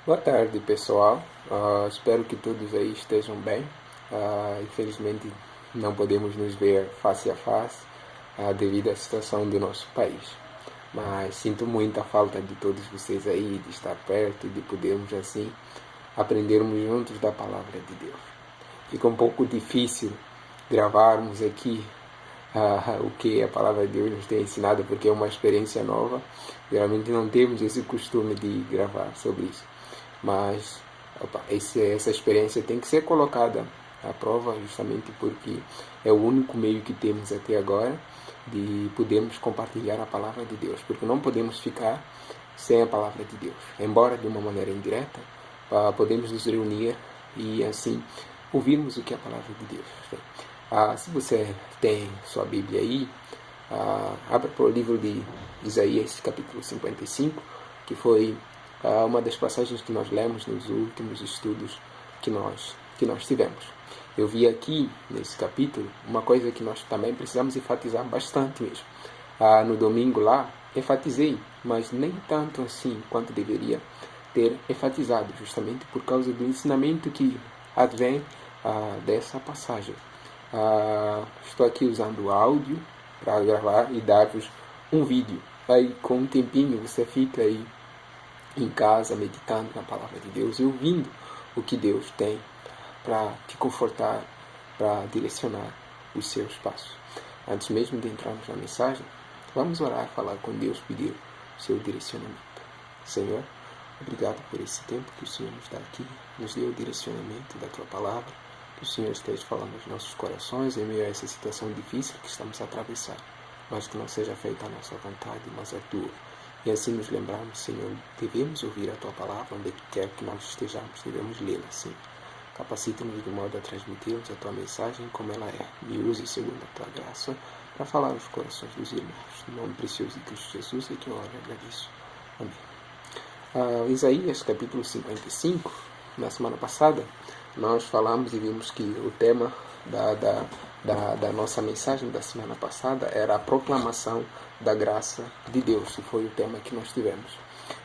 Boa tarde, pessoal. Espero que todos aí estejam bem. Infelizmente, não podemos nos ver face a face devido à situação do nosso país. Mas sinto muita falta de todos vocês aí, de estar perto e de podermos assim aprendermos juntos da palavra de Deus. Fica um pouco difícil gravarmos aqui o que a palavra de Deus nos tem ensinado, porque é uma experiência nova. Geralmente não temos esse costume de gravar sobre isso. Mas essa experiência tem que ser colocada à prova, justamente porque é o único meio que temos até agora de podermos compartilhar a palavra de Deus, porque não podemos ficar sem a palavra de Deus. Embora de uma maneira indireta, podemos nos reunir e assim ouvirmos o que é a palavra de Deus. Se você tem sua Bíblia aí, abra para o livro de Isaías, capítulo 55, que foi uma das passagens que nós lemos nos últimos estudos que nós tivemos. Eu vi aqui, nesse capítulo, uma coisa que nós também precisamos enfatizar bastante mesmo. No domingo lá, enfatizei, mas nem tanto assim quanto deveria ter enfatizado, justamente por causa do ensinamento que advém dessa passagem. Estou aqui usando o áudio para gravar e dar-vos um vídeo. Aí, com um tempinho, você fica aí em casa, meditando na palavra de Deus e ouvindo o que Deus tem para te confortar, para direcionar os seus passos. Antes mesmo de entrarmos na mensagem, vamos orar, falar com Deus, pedir o seu direcionamento. Senhor, obrigado por esse tempo que o Senhor nos dá aqui, nos deu o direcionamento da Tua palavra, que o Senhor esteja falando aos nossos corações em meio a essa situação difícil que estamos a atravessar, mas que não seja feita a nossa vontade, mas a Tua. E assim nos lembrarmos, Senhor, devemos ouvir a Tua palavra onde quer que nós estejamos, devemos lê-la, Senhor. Capacita-nos de modo a transmitirmos a Tua mensagem como ela é. Me use segundo a Tua graça para falar aos corações dos irmãos. No nome precioso de Cristo Jesus é que eu oro e agradeço. Amém. Isaías, capítulo 55, na semana passada, nós falamos e vimos que o tema da nossa mensagem da semana passada era a proclamação da graça de Deus, e foi o tema que nós tivemos.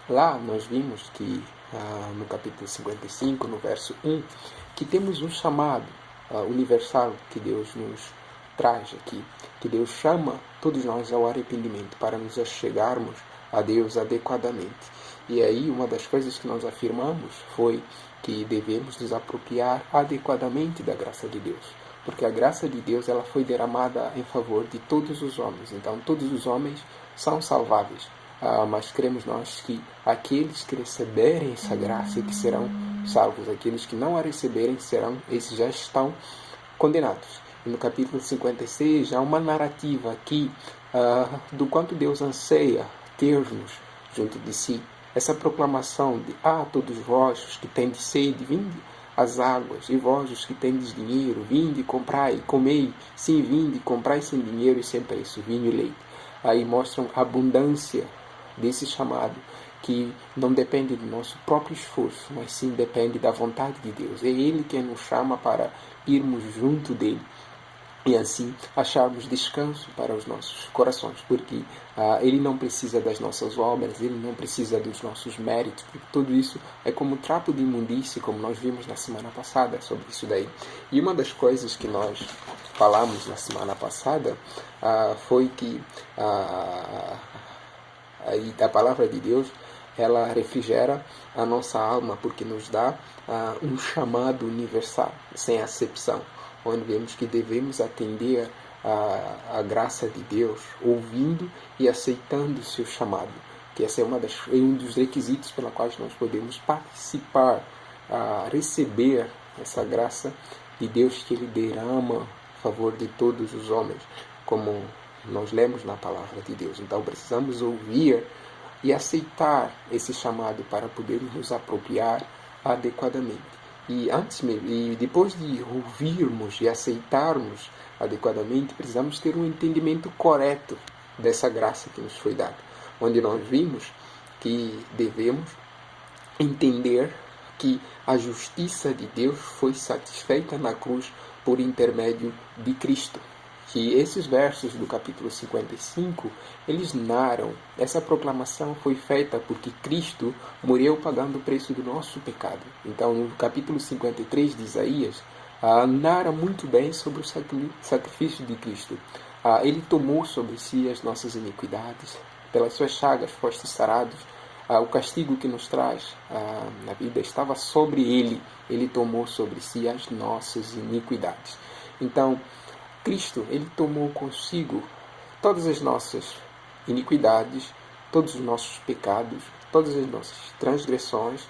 Lá nós vimos que no capítulo 55, no verso 1, que temos um chamado universal que Deus nos traz aqui, que Deus chama todos nós ao arrependimento para nos achegarmos a Deus adequadamente. E aí uma das coisas que nós afirmamos foi que devemos nos apropriar adequadamente da graça de Deus, porque a graça de Deus ela foi derramada em favor de todos os homens. Então todos os homens são salváveis, mas cremos nós que aqueles que receberem essa graça que serão salvos, aqueles que não a receberem esses já estão condenados. E no capítulo 56 há uma narrativa aqui do quanto Deus anseia ter-nos junto de si. Essa proclamação de todos vós que tendes sede, vinde às águas, e vós os que tendes dinheiro, vinde, comprai, comei, sim, vinde, comprai sem dinheiro e sem preço, vinho e leite. Aí mostram a abundância desse chamado, que não depende do nosso próprio esforço, mas sim depende da vontade de Deus. É Ele quem nos chama para irmos junto dele e assim acharmos descanso para os nossos corações, porque Ele não precisa das nossas obras, Ele não precisa dos nossos méritos, porque tudo isso é como trapo de imundície, como nós vimos na semana passada sobre isso daí. E uma das coisas que nós falamos na semana passada foi que a palavra de Deus ela refrigera a nossa alma, porque nos dá um chamado universal, sem acepção, onde vemos que devemos atender a graça de Deus, ouvindo e aceitando o seu chamado, que esse é um dos requisitos pela quais nós podemos participar, receber essa graça de Deus que Ele derrama a favor de todos os homens, como nós lemos na palavra de Deus. Então precisamos ouvir e aceitar esse chamado para podermos nos apropriar adequadamente. E depois de ouvirmos e aceitarmos adequadamente, precisamos ter um entendimento correto dessa graça que nos foi dada, onde nós vimos que devemos entender que a justiça de Deus foi satisfeita na cruz por intermédio de Cristo. que esses versos do capítulo 55, eles narram, essa proclamação foi feita porque Cristo morreu pagando o preço do nosso pecado. Então, no capítulo 53 de Isaías, narra muito bem sobre o sacrifício de Cristo. Ele tomou sobre si as nossas iniquidades, pelas suas chagas fostes sarados. O castigo que nos traz na vida estava sobre ele. Ele tomou sobre si as nossas iniquidades. Então, Cristo, ele tomou consigo todas as nossas iniquidades, todos os nossos pecados, todas as nossas transgressões,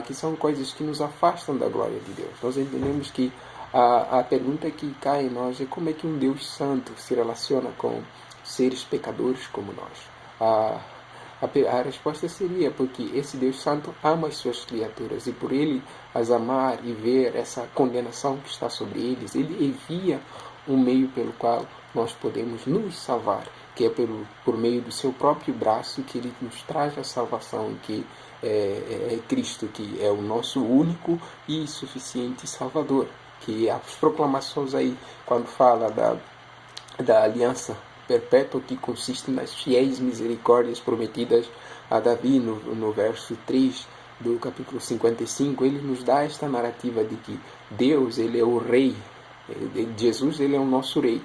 que são coisas que nos afastam da glória de Deus. Nós entendemos que a pergunta que cai em nós é como é que um Deus santo se relaciona com seres pecadores como nós. A resposta seria porque esse Deus Santo ama as suas criaturas, e por ele as amar e ver essa condenação que está sobre eles, ele envia um meio pelo qual nós podemos nos salvar, que é por meio do seu próprio braço que ele nos traz a salvação, que é Cristo, que é o nosso único e suficiente Salvador. Que as proclamações aí, quando fala da aliança perpétua, que consiste nas fiéis misericórdias prometidas a Davi no verso 3 do capítulo 55, ele nos dá esta narrativa de que Deus, ele é o rei, Jesus, ele é o nosso rei,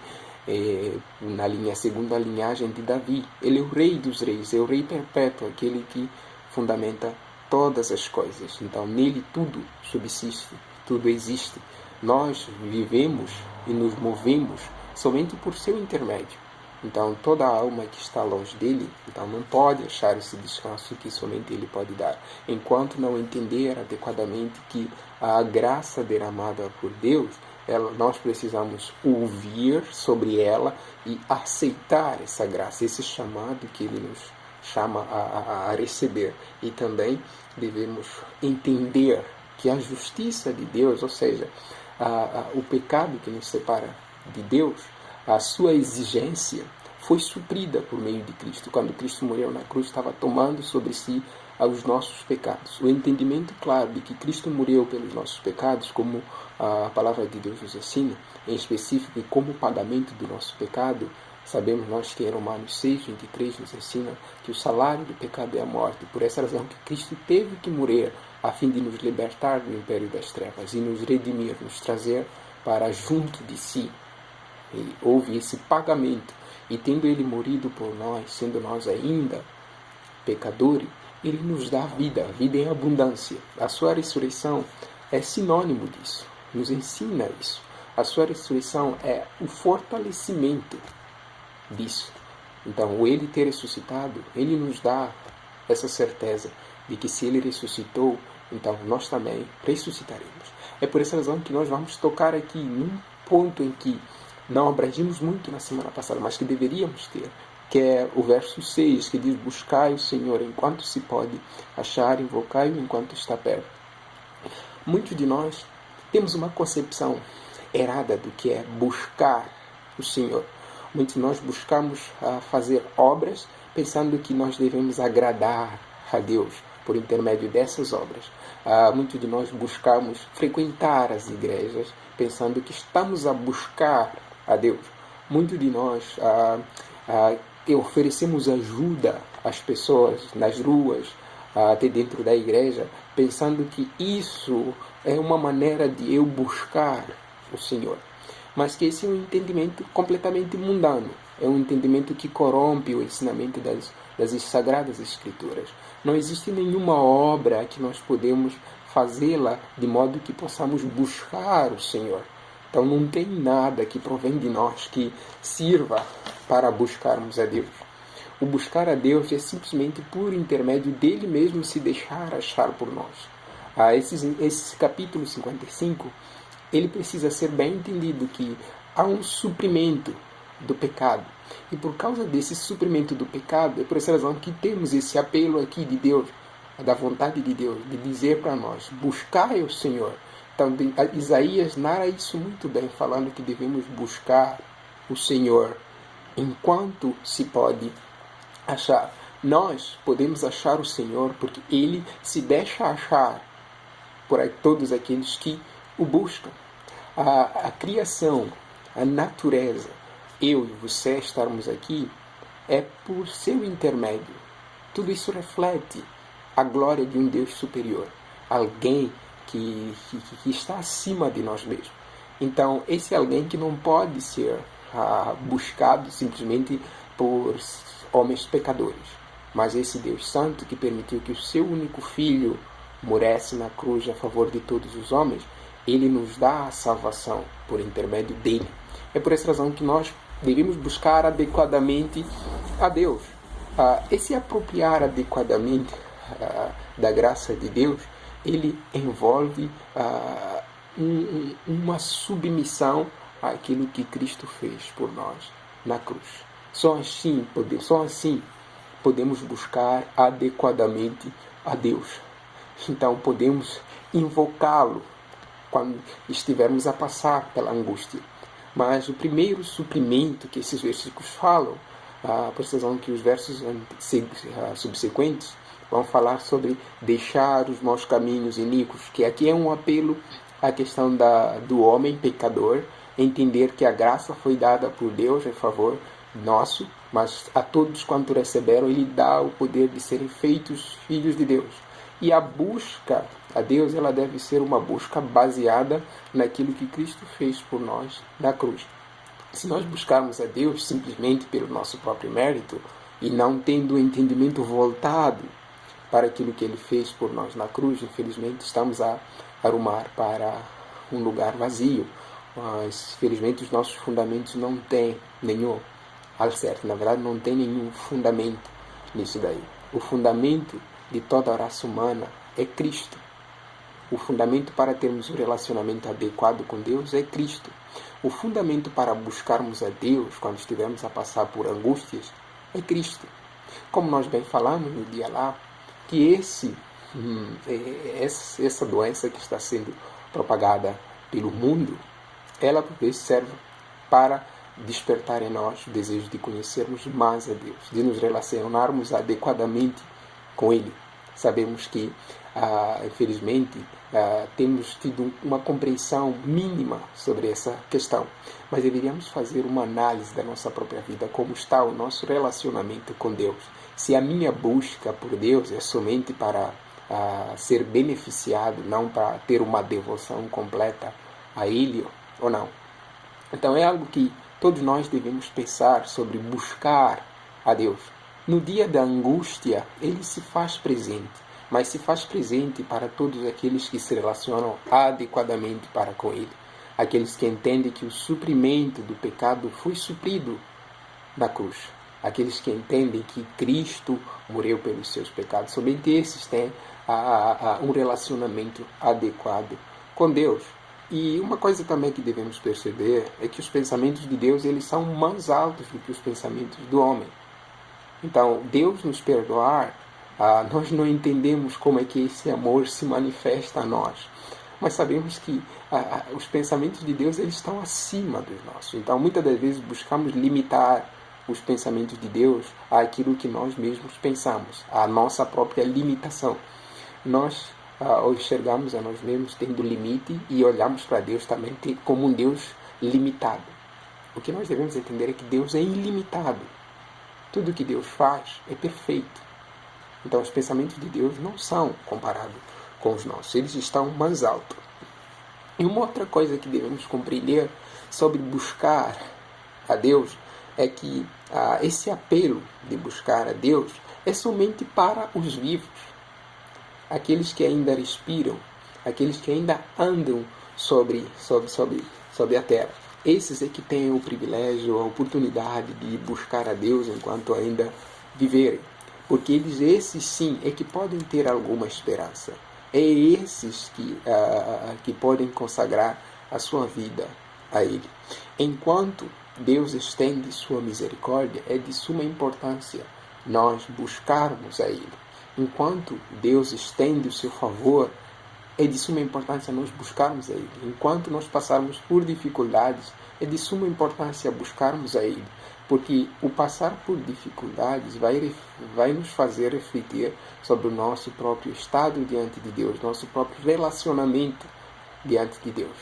na segunda linhagem de Davi. Ele é o rei dos reis, é o rei perpétuo, aquele que fundamenta todas as coisas. Então nele tudo subsiste, tudo existe. Nós vivemos e nos movemos somente por seu intermédio. Então, toda alma que está longe dele, então não pode achar esse descanso que somente ele pode dar, enquanto não entender adequadamente que a graça derramada por Deus, nós precisamos ouvir sobre ela e aceitar essa graça, esse chamado que ele nos chama a receber. E também devemos entender que a justiça de Deus, ou seja, o pecado que nos separa de Deus, a sua exigência foi suprida por meio de Cristo. Quando Cristo morreu na cruz, estava tomando sobre si os nossos pecados. O entendimento claro de que Cristo morreu pelos nossos pecados, como a palavra de Deus nos ensina, em específico, e como pagamento do nosso pecado, sabemos nós que em Romanos 6:23 nos ensina que o salário do pecado é a morte. Por essa razão que Cristo teve que morrer, a fim de nos libertar do império das trevas e nos redimir, nos trazer para junto de si. E houve esse pagamento, e tendo ele morrido por nós, sendo nós ainda pecadores, ele nos dá vida em abundância. A sua ressurreição é sinônimo disso, nos ensina isso. A sua ressurreição é o fortalecimento disso. Então, o ele ter ressuscitado, ele nos dá essa certeza de que se ele ressuscitou, então nós também ressuscitaremos. É por essa razão que nós vamos tocar aqui num ponto em que não abrangimos muito na semana passada, mas que deveríamos ter, que é o verso 6, que diz: buscai o Senhor enquanto se pode, achar, invocai-o enquanto está perto. Muitos de nós temos uma concepção errada do que é buscar o Senhor. Muitos de nós buscamos fazer obras pensando que nós devemos agradar a Deus por intermédio dessas obras. Muitos de nós buscamos frequentar as igrejas pensando que estamos a buscar a Deus. Muitos de nós oferecemos ajuda às pessoas nas ruas, até dentro da igreja, pensando que isso é uma maneira de eu buscar o Senhor. Mas que esse é um entendimento completamente mundano. É um entendimento que corrompe o ensinamento das Sagradas Escrituras. Não existe nenhuma obra que nós podemos fazê-la de modo que possamos buscar o Senhor. Então não tem nada que provém de nós que sirva para buscarmos a Deus. O buscar a Deus é simplesmente por intermédio dele mesmo se deixar achar por nós. Esse capítulo 55, ele precisa ser bem entendido que há um suprimento do pecado. E por causa desse suprimento do pecado, é por essa razão que temos esse apelo aqui de Deus, da vontade de Deus, de dizer para nós: buscai o Senhor. Então, Isaías narra isso muito bem, falando que devemos buscar o Senhor enquanto se pode achar. Nós podemos achar o Senhor porque ele se deixa achar por todos aqueles que o buscam. A criação, a natureza, eu e você estarmos aqui é por seu intermédio. Tudo isso reflete a glória de um Deus superior, alguém que está acima de nós mesmos. Então, esse alguém que não pode ser buscado simplesmente por homens pecadores, mas esse Deus Santo que permitiu que o seu único Filho morresse na cruz a favor de todos os homens, ele nos dá a salvação por intermédio dele. É por essa razão que nós devemos buscar adequadamente a Deus. Esse apropriar adequadamente da graça de Deus, ele envolve uma submissão àquilo que Cristo fez por nós na cruz. Só assim podemos buscar adequadamente a Deus. Então podemos invocá-lo quando estivermos a passar pela angústia. Mas o primeiro suprimento que esses versículos falam, por razão que os versos subsequentes vão falar sobre deixar os maus caminhos iníquos, que aqui é um apelo à questão do homem pecador, entender que a graça foi dada por Deus em favor nosso, mas a todos quanto receberam, ele dá o poder de serem feitos filhos de Deus. E a busca a Deus, ela deve ser uma busca baseada naquilo que Cristo fez por nós na cruz. Se nós buscarmos a Deus simplesmente pelo nosso próprio mérito e não tendo o entendimento voltado para aquilo que Ele fez por nós na cruz, infelizmente estamos a arrumar para um lugar vazio. Mas, infelizmente, os nossos fundamentos não têm nenhum alicerce. Na verdade, não tem nenhum fundamento nisso daí. O fundamento de toda a raça humana é Cristo. O fundamento para termos um relacionamento adequado com Deus é Cristo. O fundamento para buscarmos a Deus quando estivermos a passar por angústias é Cristo. Como nós bem falamos no dia lá, que essa doença que está sendo propagada pelo mundo, ela por vezes serve para despertar em nós o desejo de conhecermos mais a Deus, de nos relacionarmos adequadamente com Ele. Sabemos que, infelizmente, temos tido uma compreensão mínima sobre essa questão, mas deveríamos fazer uma análise da nossa própria vida, como está o nosso relacionamento com Deus. Se a minha busca por Deus é somente para ser beneficiado, não para ter uma devoção completa a Ele ou não. Então é algo que todos nós devemos pensar sobre buscar a Deus. No dia da angústia, Ele se faz presente, mas se faz presente para todos aqueles que se relacionam adequadamente para com Ele. Aqueles que entendem que o suprimento do pecado foi suprido na cruz. Aqueles que entendem que Cristo morreu pelos seus pecados. Somente esses têm um relacionamento adequado com Deus. E uma coisa também que devemos perceber é que os pensamentos de Deus, eles são mais altos do que os pensamentos do homem. Então, Deus nos perdoar, nós não entendemos como é que esse amor se manifesta a nós. Mas sabemos que os pensamentos de Deus, eles estão acima dos nossos. Então, muitas das vezes buscamos limitar os pensamentos de Deus àquilo que nós mesmos pensamos, à nossa própria limitação. Nós enxergamos a nós mesmos tendo limite e olhamos para Deus também como um Deus limitado. O que nós devemos entender é que Deus é ilimitado. Tudo que Deus faz é perfeito. Então, os pensamentos de Deus não são comparados com os nossos. Eles estão mais altos. E uma outra coisa que devemos compreender sobre buscar a Deus é que esse apelo de buscar a Deus é somente para os vivos. Aqueles que ainda respiram, aqueles que ainda andam sobre a terra. Esses é que têm o privilégio, a oportunidade de buscar a Deus enquanto ainda viverem. Porque esses sim é que podem ter alguma esperança. É esses que podem consagrar a sua vida a Ele. Enquanto Deus estende sua misericórdia, é de suma importância nós buscarmos a Ele. Enquanto Deus estende o seu favor, é de suma importância nós buscarmos a Ele. Enquanto nós passarmos por dificuldades, é de suma importância buscarmos a Ele. Porque o passar por dificuldades vai nos fazer refletir sobre o nosso próprio estado diante de Deus, nosso próprio relacionamento diante de Deus.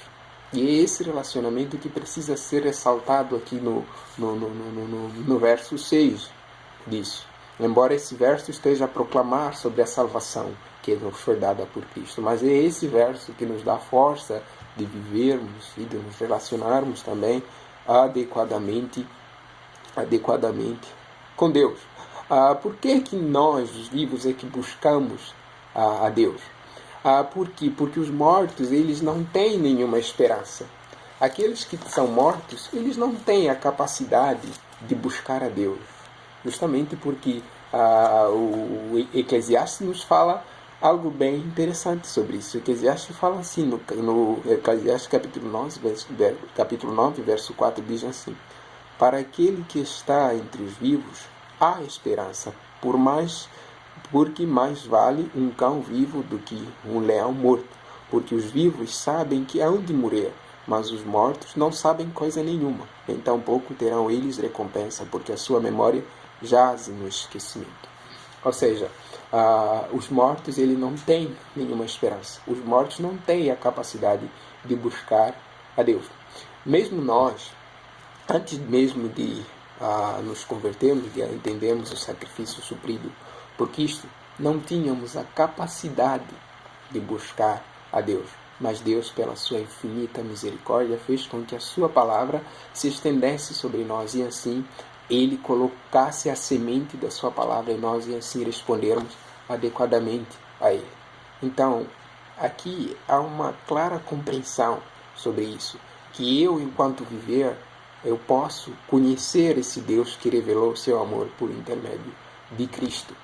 E é esse relacionamento que precisa ser ressaltado aqui no verso 6 disso. Embora esse verso esteja a proclamar sobre a salvação que nos foi dada por Cristo, mas é esse verso que nos dá força de vivermos e de nos relacionarmos também adequadamente com Deus. Por que nós, os vivos, é que buscamos a Deus? Por quê? Porque os mortos, eles não têm nenhuma esperança. Aqueles que são mortos, eles não têm a capacidade de buscar a Deus. Justamente porque o Eclesiastes nos fala algo bem interessante sobre isso. O Eclesiastes fala assim, no Eclesiastes capítulo 9, verso 4, diz assim: para aquele que está entre os vivos, há esperança, porque mais vale um cão vivo do que um leão morto, porque os vivos sabem que hão de morrer, mas os mortos não sabem coisa nenhuma, então pouco terão eles recompensa, porque a sua memória jaz no esquecimento. Ou seja, os mortos ele não têm nenhuma esperança, os mortos não têm a capacidade de buscar a Deus. Mesmo nós, antes mesmo de nos convertermos, de entendermos o sacrifício suprido por Cristo, não tínhamos a capacidade de buscar a Deus. Mas Deus, pela sua infinita misericórdia, fez com que a sua palavra se estendesse sobre nós e assim Ele colocasse a semente da sua palavra em nós e assim respondermos adequadamente a Ele. Então, aqui há uma clara compreensão sobre isso, que eu, enquanto viver, eu posso conhecer esse Deus que revelou o seu amor por intermédio de Cristo.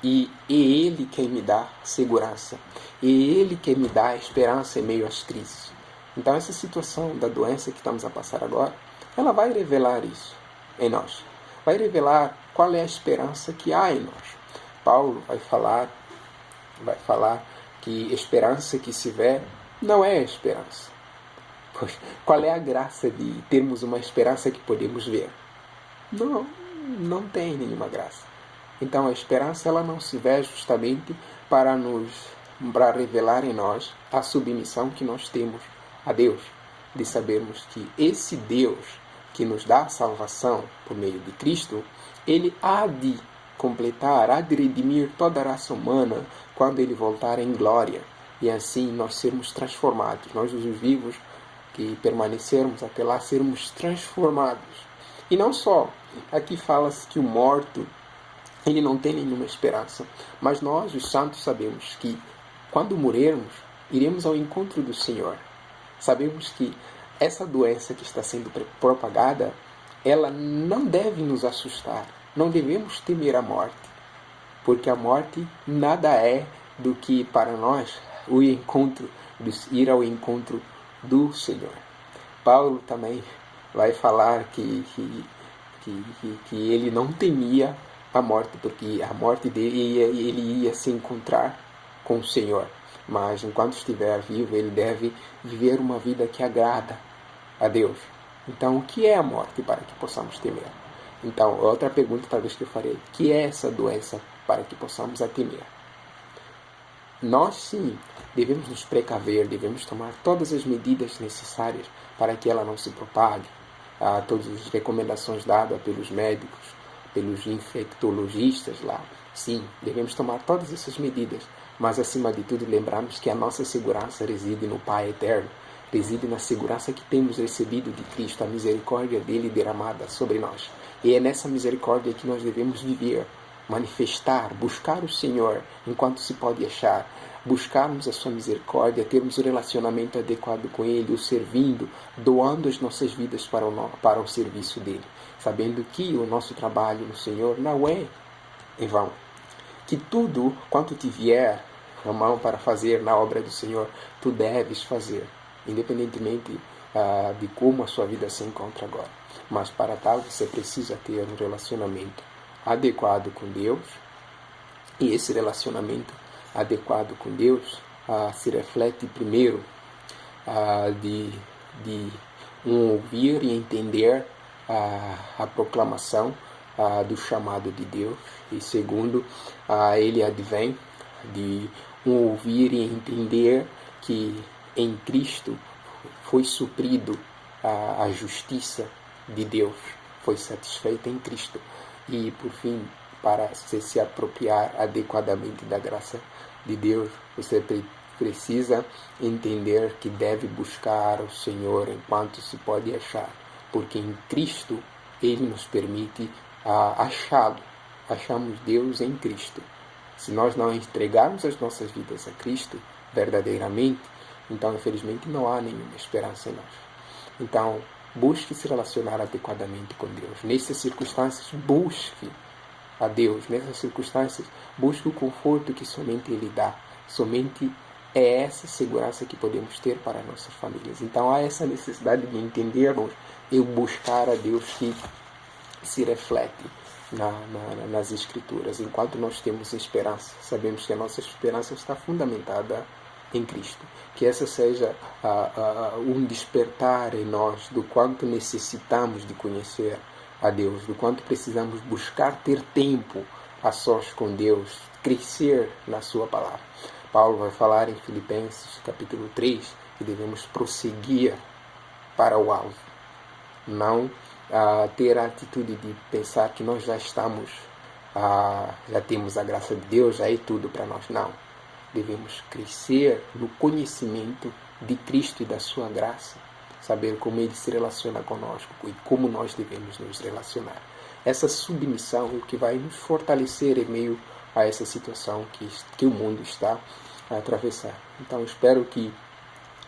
E é Ele quem me dá segurança. É Ele quem me dá esperança em meio às crises. Então essa situação da doença que estamos a passar agora, ela vai revelar isso em nós. Vai revelar qual é a esperança que há em nós. Paulo vai falar que esperança que se vê não é esperança. Pois, qual é a graça de termos uma esperança que podemos ver? Não tem nenhuma graça. Então a esperança ela não se vê justamente para revelar em nós a submissão que nós temos a Deus, de sabermos que esse Deus que nos dá a salvação por meio de Cristo, Ele há de completar, há de redimir toda a raça humana quando Ele voltar em glória. E assim nós sermos transformados, nós os vivos que permanecermos até lá, sermos transformados. E não só, aqui fala-se que o morto ele não tem nenhuma esperança. Mas nós, os santos, sabemos que quando morrermos, iremos ao encontro do Senhor. Sabemos que essa doença que está sendo propagada, ela não deve nos assustar. Não devemos temer a morte. Porque a morte nada é do que para nós ir ao encontro do Senhor. Paulo também vai falar que ele não temia a morte, porque a morte dele ele ia se encontrar com o Senhor. Mas enquanto estiver vivo, ele deve viver uma vida que agrada a Deus. Então, o que é a morte para que possamos temer? Então, outra pergunta talvez que eu farei: o que é essa doença para que possamos a temer? Nós, sim, devemos nos precaver, devemos tomar todas as medidas necessárias para que ela não se propague. Todas as recomendações dadas pelos médicos, pelos infectologistas lá. Sim, devemos tomar todas essas medidas, mas acima de tudo lembrarmos que a nossa segurança reside no Pai Eterno, reside na segurança que temos recebido de Cristo, a misericórdia dele derramada sobre nós. E é nessa misericórdia que nós devemos viver, manifestar, buscar o Senhor enquanto se pode achar, buscarmos a sua misericórdia, termos um relacionamento adequado com Ele, o servindo, doando as nossas vidas para o serviço dele, sabendo que o nosso trabalho no Senhor não é em vão. Que tudo quanto te vier a mão para fazer na obra do Senhor, tu deves fazer, independentemente de como a sua vida se encontra agora. Mas para tal você precisa ter um relacionamento adequado com Deus, e esse relacionamento adequado com Deus se reflete primeiro de ouvir e entender a proclamação do chamado de Deus, e segundo, ele advém de ouvir e entender que em Cristo foi suprido, a justiça de Deus foi satisfeita em Cristo. E, por fim, para se apropriar adequadamente da graça de Deus, você precisa entender que deve buscar o Senhor enquanto se pode achar, porque em Cristo Ele nos permite achá-lo. Achamos Deus em Cristo. Se nós não entregarmos as nossas vidas a Cristo verdadeiramente, então, infelizmente, não há nenhuma esperança em nós. Então, busque se relacionar adequadamente com Deus. Nessas circunstâncias, busque a Deus. Nessas circunstâncias, busque o conforto que somente Ele dá. Somente é essa segurança que podemos ter para nossas famílias. Então, há essa necessidade de entendermos e buscar a Deus que se reflete nas Escrituras. Enquanto nós temos esperança, sabemos que a nossa esperança está fundamentada em Cristo. Que essa seja um despertar em nós do quanto necessitamos de conhecer a Deus, do quanto precisamos buscar ter tempo a sós com Deus, crescer na sua palavra. Paulo vai falar em Filipenses capítulo 3 que devemos prosseguir para o alvo, não ter a atitude de pensar que nós já estamos, já temos a graça de Deus, já é tudo para nós. Não. Devemos crescer no conhecimento de Cristo e da sua graça, saber como Ele se relaciona conosco e como nós devemos nos relacionar. Essa submissão é o que vai nos fortalecer em meio a essa situação que o mundo está a atravessar. Então, espero que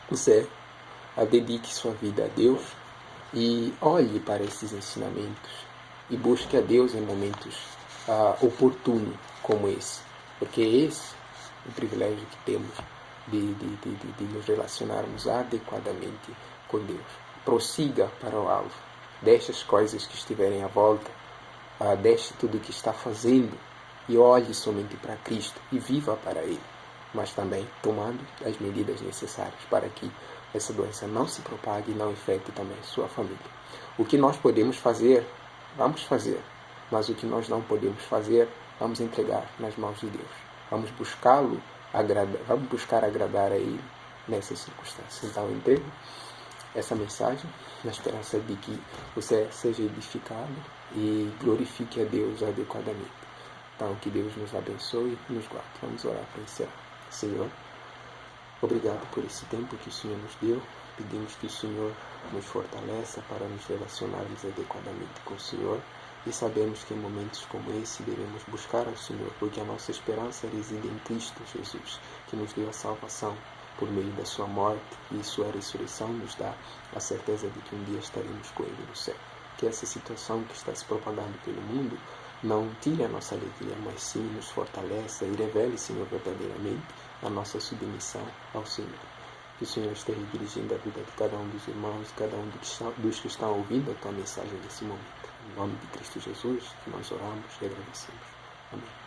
você dedique sua vida a Deus e olhe para esses ensinamentos e busque a Deus em momentos oportunos como esse, porque esse o privilégio que temos de nos relacionarmos adequadamente com Deus. Prossiga para o alvo. Deixe as coisas que estiverem à volta. Deixe tudo o que está fazendo e olhe somente para Cristo e viva para Ele. Mas também tomando as medidas necessárias para que essa doença não se propague e não afete também sua família. O que nós podemos fazer, vamos fazer. Mas o que nós não podemos fazer, vamos entregar nas mãos de Deus. Vamos buscá-lo, vamos buscar agradar a Ele nessas circunstâncias. Então, entrego essa mensagem na esperança de que você seja edificado e glorifique a Deus adequadamente. Então, que Deus nos abençoe e nos guarde. Vamos orar para encerrar. Senhor, obrigado por esse tempo que o Senhor nos deu. Pedimos que o Senhor nos fortaleça para nos relacionarmos adequadamente com o Senhor. E sabemos que em momentos como esse devemos buscar ao Senhor, porque a nossa esperança reside em Cristo Jesus, que nos deu a salvação por meio da sua morte e sua ressurreição nos dá a certeza de que um dia estaremos com Ele no céu. Que essa situação que está se propagando pelo mundo não tire a nossa alegria, mas sim nos fortaleça e revele, Senhor, verdadeiramente a nossa submissão ao Senhor. Que o Senhor esteja dirigindo a vida de cada um dos irmãos, cada um dos que estão ouvindo a tua mensagem nesse momento. Em nome de Cristo Jesus, que nós oramos e agradecemos. Amém.